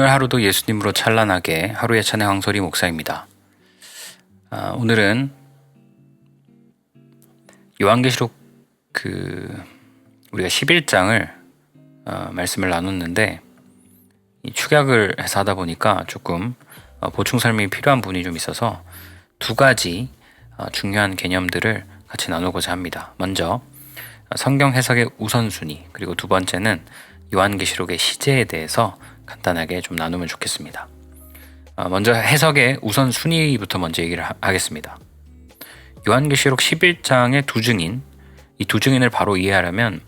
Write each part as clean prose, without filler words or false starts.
오늘 하루도 예수님으로 찬란하게 하루의 찬양 황소리 목사입니다. 오늘은 요한계시록 우리가 11장을 말씀을 나눴는데 이 축약을 해서 하다 보니까 조금 보충 설명이 필요한 부분이 좀 있어서 두 가지 중요한 개념들을 같이 나누고자 합니다. 먼저 성경 해석의 우선순위, 그리고 두 번째는 요한계시록의 시제에 대해서 간단하게 좀 나누면 좋겠습니다. 먼저 해석의 우선순위부터 먼저 얘기를 하겠습니다. 요한계시록 11장의 두 증인, 이 두 증인을 바로 이해하려면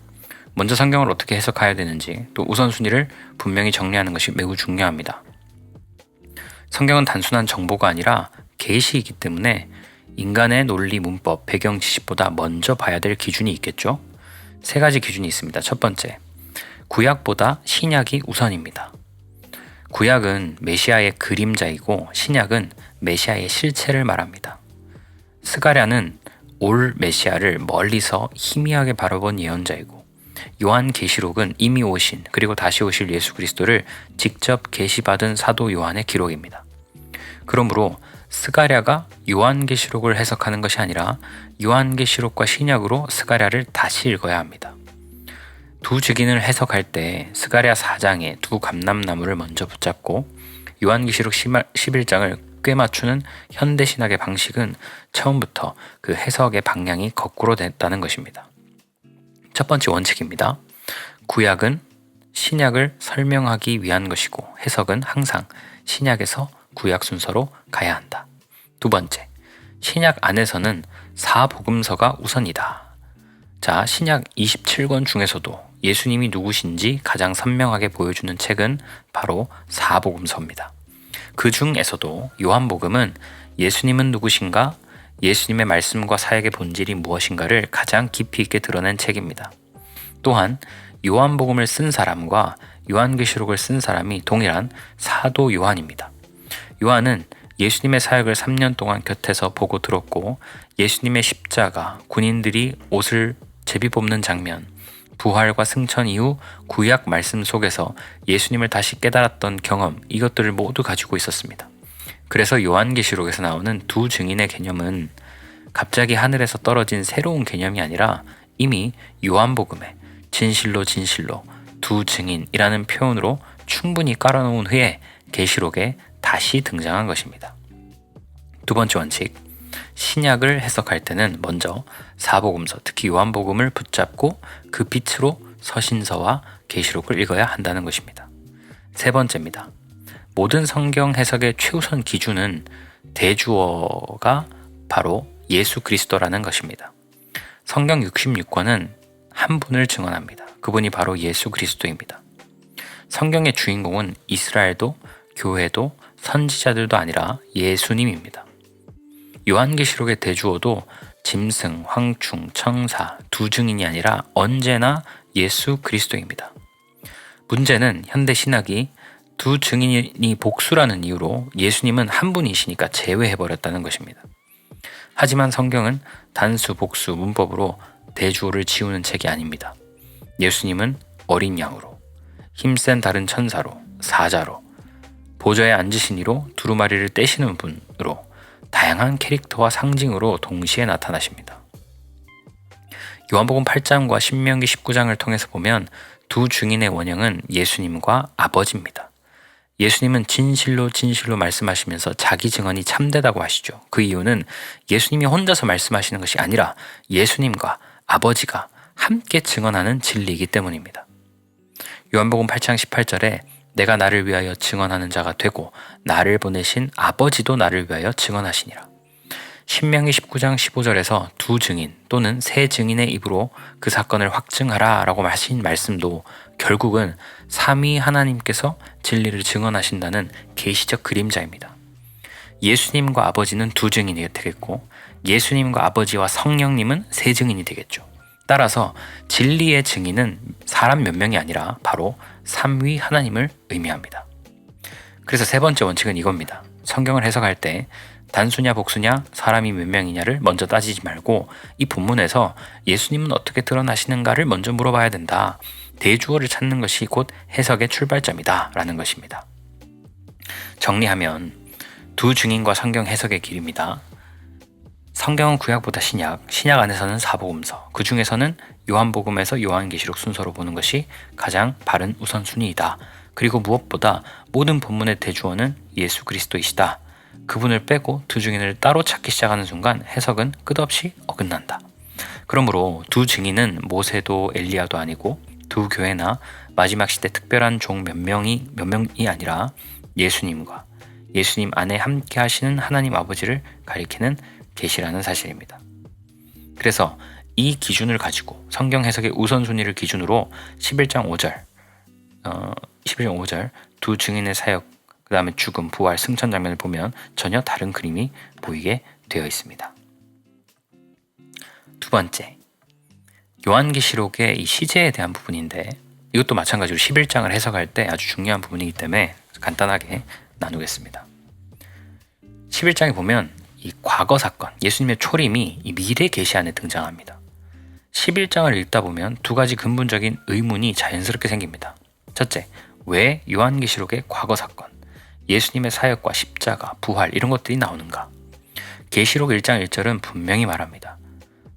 먼저 성경을 어떻게 해석해야 되는지, 또 우선순위를 분명히 정리하는 것이 매우 중요합니다. 성경은 단순한 정보가 아니라 계시이기 때문에 인간의 논리, 문법, 배경 지식보다 먼저 봐야 될 기준이 있겠죠? 세 가지 기준이 있습니다. 첫 번째, 구약보다 신약이 우선입니다. 구약은 메시아의 그림자이고 신약은 메시아의 실체를 말합니다. 스가랴는 올 메시아를 멀리서 희미하게 바라본 예언자이고, 요한계시록은 이미 오신 그리고 다시 오실 예수 그리스도를 직접 계시받은 사도 요한의 기록입니다. 그러므로 스가랴가 요한계시록을 해석하는 것이 아니라 요한계시록과 신약으로 스가랴를 다시 읽어야 합니다. 두 증인을 해석할 때 스가랴 4장의 두 감람나무를 먼저 붙잡고 요한계시록 11장을 꿰맞추는 현대신학의 방식은 처음부터 그 해석의 방향이 거꾸로 됐다는 것입니다. 첫 번째 원칙입니다. 구약은 신약을 설명하기 위한 것이고 해석은 항상 신약에서 구약 순서로 가야 한다. 두 번째, 신약 안에서는 사복음서가 우선이다. 자, 신약 27권 중에서도 예수님이 누구신지 가장 선명하게 보여주는 책은 바로 사복음서입니다. 그 중에서도 요한복음은 예수님은 누구신가, 예수님의 말씀과 사역의 본질이 무엇인가를 가장 깊이 있게 드러낸 책입니다. 또한 요한복음을 쓴 사람과 요한계시록을 쓴 사람이 동일한 사도 요한입니다. 요한은 예수님의 사역을 3년 동안 곁에서 보고 들었고, 예수님의 십자가, 군인들이 옷을 제비 뽑는 장면, 부활과 승천 이후 구약 말씀 속에서 예수님을 다시 깨달았던 경험, 이것들을 모두 가지고 있었습니다. 그래서 요한계시록에서 나오는 두 증인의 개념은 갑자기 하늘에서 떨어진 새로운 개념이 아니라 이미 요한복음에 진실로 진실로 두 증인이라는 표현으로 충분히 깔아놓은 후에 계시록에 다시 등장한 것입니다. 두 번째 원칙, 신약을 해석할 때는 먼저 사복음서, 특히 요한복음을 붙잡고 그 빛으로 서신서와 계시록을 읽어야 한다는 것입니다. 세 번째입니다. 모든 성경 해석의 최우선 기준은 대주어가 바로 예수 그리스도라는 것입니다. 성경 66권은 한 분을 증언합니다. 그분이 바로 예수 그리스도입니다. 성경의 주인공은 이스라엘도 교회도 선지자들도 아니라 예수님입니다. 요한계시록의 대주어도 짐승, 황충, 청사, 두 증인이 아니라 언제나 예수 그리스도입니다. 문제는 현대 신학이 두 증인이 복수라는 이유로 예수님은 한 분이시니까 제외해버렸다는 것입니다. 하지만 성경은 단수, 복수, 문법으로 대주어를 지우는 책이 아닙니다. 예수님은 어린 양으로, 힘센 다른 천사로, 사자로, 보좌에 앉으신 이로 두루마리를 떼시는 분으로 다양한 캐릭터와 상징으로 동시에 나타나십니다. 요한복음 8장과 신명기 19장을 통해서 보면 두 증인의 원형은 예수님과 아버지입니다. 예수님은 진실로 진실로 말씀하시면서 자기 증언이 참되다고 하시죠. 그 이유는 예수님이 혼자서 말씀하시는 것이 아니라 예수님과 아버지가 함께 증언하는 진리이기 때문입니다. 요한복음 8장 18절에 내가 나를 위하여 증언하는 자가 되고 나를 보내신 아버지도 나를 위하여 증언하시니라. 신명기 19장 15절에서 두 증인 또는 세 증인의 입으로 그 사건을 확증하라 라고 하신 말씀도 결국은 삼위 하나님께서 진리를 증언하신다는 계시적 그림자입니다. 예수님과 아버지는 두 증인이 되겠고 예수님과 아버지와 성령님은 세 증인이 되겠죠. 따라서 진리의 증인은 사람 몇 명이 아니라 바로 삼위 하나님을 의미합니다. 그래서 세 번째 원칙은 이겁니다. 성경을 해석할 때 단수냐 복수냐 사람이 몇 명이냐를 먼저 따지지 말고 이 본문에서 예수님은 어떻게 드러나시는가를 먼저 물어봐야 된다. 대주어를 찾는 것이 곧 해석의 출발점이다 라는 것입니다. 정리하면 두 증인과 성경 해석의 길입니다. 성경은 구약보다 신약 안에서는 사복음서, 그 중에서는 요한복음에서 요한계시록 순서로 보는 것이 가장 바른 우선순위이다. 그리고 무엇보다 모든 본문의 대주어는 예수 그리스도이시다. 그분을 빼고 두 증인을 따로 찾기 시작하는 순간 해석은 끝없이 어긋난다. 그러므로 두 증인은 모세도 엘리야도 아니고 두 교회나 마지막 시대 특별한 종 몇 명이 아니라 예수님과 예수님 안에 함께 하시는 하나님 아버지를 가리키는 계시라는 사실입니다. 그래서 이 기준을 가지고 성경 해석의 우선순위를 기준으로 11장 5절 두 증인의 사역, 그 다음에 죽음, 부활, 승천 장면을 보면 전혀 다른 그림이 보이게 되어 있습니다. 두 번째, 요한계시록의 이 시제에 대한 부분인데 이것도 마찬가지로 11장을 해석할 때 아주 중요한 부분이기 때문에 간단하게 나누겠습니다. 11장에 보면 이 과거 사건, 예수님의 초림이 이 미래 계시 안에 등장합니다. 11장을 읽다 보면 두 가지 근본적인 의문이 자연스럽게 생깁니다. 첫째, 왜 요한계시록의 과거 사건, 예수님의 사역과 십자가, 부활 이런 것들이 나오는가? 계시록 1장 1절은 분명히 말합니다.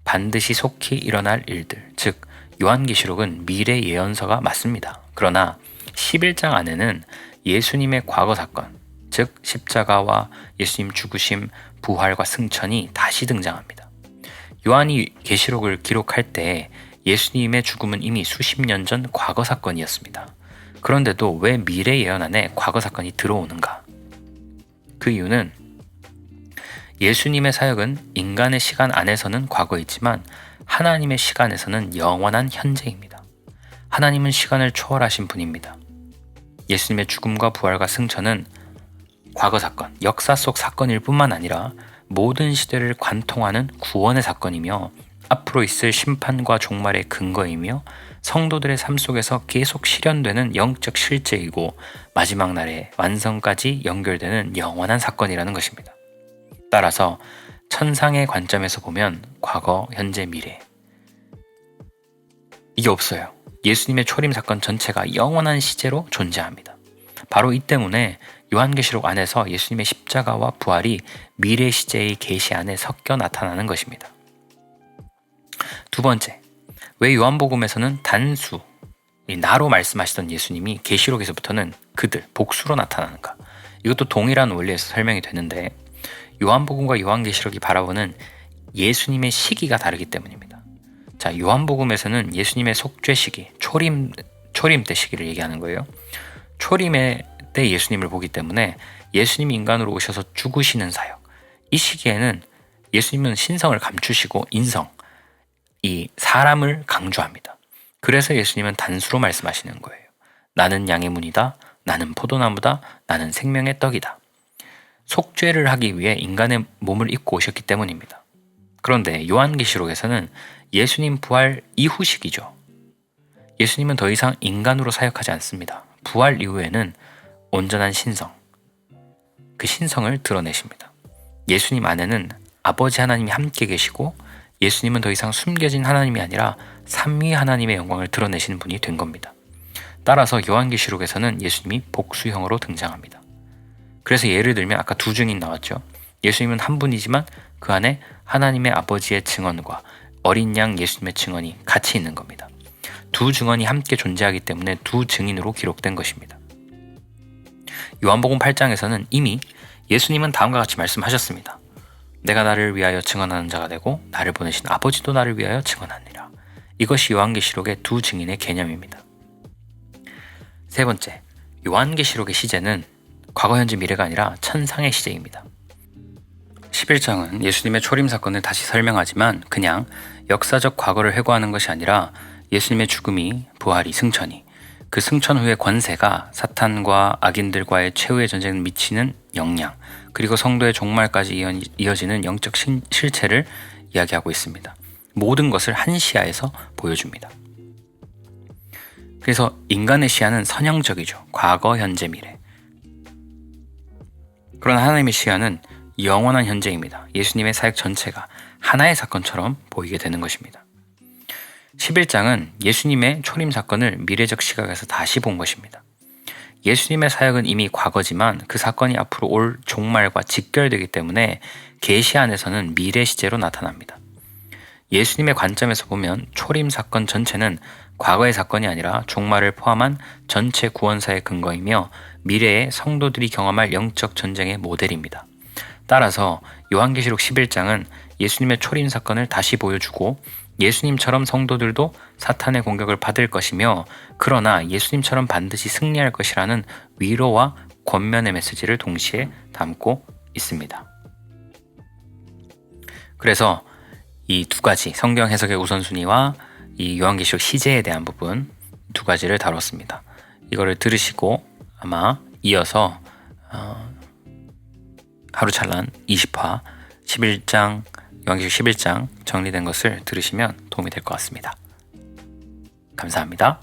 반드시 속히 일어날 일들, 즉 요한계시록은 미래 예언서가 맞습니다. 그러나 11장 안에는 예수님의 과거 사건, 즉 십자가와 예수님 죽으심, 부활과 승천이 다시 등장합니다. 요한이 계시록을 기록할 때 예수님의 죽음은 이미 수십 년 전 과거 사건이었습니다. 그런데도 왜 미래 예언 안에 과거 사건이 들어오는가? 그 이유는 예수님의 사역은 인간의 시간 안에서는 과거이지만 하나님의 시간에서는 영원한 현재입니다. 하나님은 시간을 초월하신 분입니다. 예수님의 죽음과 부활과 승천은 과거 사건, 역사 속 사건일 뿐만 아니라 모든 시대를 관통하는 구원의 사건이며 앞으로 있을 심판과 종말의 근거이며 성도들의 삶 속에서 계속 실현되는 영적 실제이고 마지막 날의 완성까지 연결되는 영원한 사건이라는 것입니다. 따라서 천상의 관점에서 보면 과거, 현재, 미래 이게 없어요. 예수님의 초림 사건 전체가 영원한 시제로 존재합니다. 바로 이 때문에 요한계시록 안에서 예수님의 십자가와 부활이 미래 시제의 계시 안에 섞여 나타나는 것입니다. 두 번째, 왜 요한복음에서는 단수, 나로 말씀하시던 예수님이 계시록에서부터는 그들, 복수로 나타나는가? 이것도 동일한 원리에서 설명이 되는데 요한복음과 요한계시록이 바라보는 예수님의 시기가 다르기 때문입니다. 자, 요한복음에서는 예수님의 속죄 시기, 초림 때 시기를 얘기하는 거예요. 초림의 때 예수님을 보기 때문에 예수님이 인간으로 오셔서 죽으시는 사역, 이 시기에는 예수님은 신성을 감추시고 인성, 이 사람을 강조합니다. 그래서 예수님은 단수로 말씀하시는 거예요. 나는 양의 문이다, 나는 포도나무다, 나는 생명의 떡이다. 속죄를 하기 위해 인간의 몸을 입고 오셨기 때문입니다. 그런데 요한계시록에서는 예수님 부활 이후 시기죠. 예수님은 더 이상 인간으로 사역하지 않습니다. 부활 이후에는 온전한 신성, 그 신성을 드러내십니다. 예수님 안에는 아버지 하나님이 함께 계시고 예수님은 더 이상 숨겨진 하나님이 아니라 삼위 하나님의 영광을 드러내시는 분이 된 겁니다. 따라서 요한계시록에서는 예수님이 복수형으로 등장합니다. 그래서 예를 들면 아까 두 증인 나왔죠. 예수님은 한 분이지만 그 안에 하나님의 아버지의 증언과 어린 양 예수님의 증언이 같이 있는 겁니다. 두 증언이 함께 존재하기 때문에 두 증인으로 기록된 것입니다. 요한복음 8장에서는 이미 예수님은 다음과 같이 말씀하셨습니다. 내가 나를 위하여 증언하는 자가 되고 나를 보내신 아버지도 나를 위하여 증언하니라. 이것이 요한계시록의 두 증인의 개념입니다. 세 번째, 요한계시록의 시제는 과거, 현재, 미래가 아니라 천상의 시제입니다. 11장은 예수님의 초림 사건을 다시 설명하지만 그냥 역사적 과거를 회고하는 것이 아니라 예수님의 죽음이, 부활이, 승천이, 그 승천 후의 권세가 사탄과 악인들과의 최후의 전쟁에 미치는 영향, 그리고 성도의 종말까지 이어지는 영적 실체를 이야기하고 있습니다. 모든 것을 한 시야에서 보여줍니다. 그래서 인간의 시야는 선형적이죠. 과거, 현재, 미래. 그러나 하나님의 시야는 영원한 현재입니다. 예수님의 사역 전체가 하나의 사건처럼 보이게 되는 것입니다. 11장은 예수님의 초림 사건을 미래적 시각에서 다시 본 것입니다. 예수님의 사역은 이미 과거지만 그 사건이 앞으로 올 종말과 직결되기 때문에 계시 안에서는 미래 시제로 나타납니다. 예수님의 관점에서 보면 초림 사건 전체는 과거의 사건이 아니라 종말을 포함한 전체 구원사의 근거이며 미래에 성도들이 경험할 영적 전쟁의 모델입니다. 따라서 요한계시록 11장은 예수님의 초림 사건을 다시 보여주고 예수님처럼 성도들도 사탄의 공격을 받을 것이며 그러나 예수님처럼 반드시 승리할 것이라는 위로와 권면의 메시지를 동시에 담고 있습니다. 그래서 이 두 가지 성경 해석의 우선순위와 이 요한계시록 시제에 대한 부분 두 가지를 다뤘습니다. 이거를 들으시고 아마 이어서 하루찰난 20화 11장 요한계시록 11장 정리된 것을 들으시면 도움이 될 것 같습니다. 감사합니다.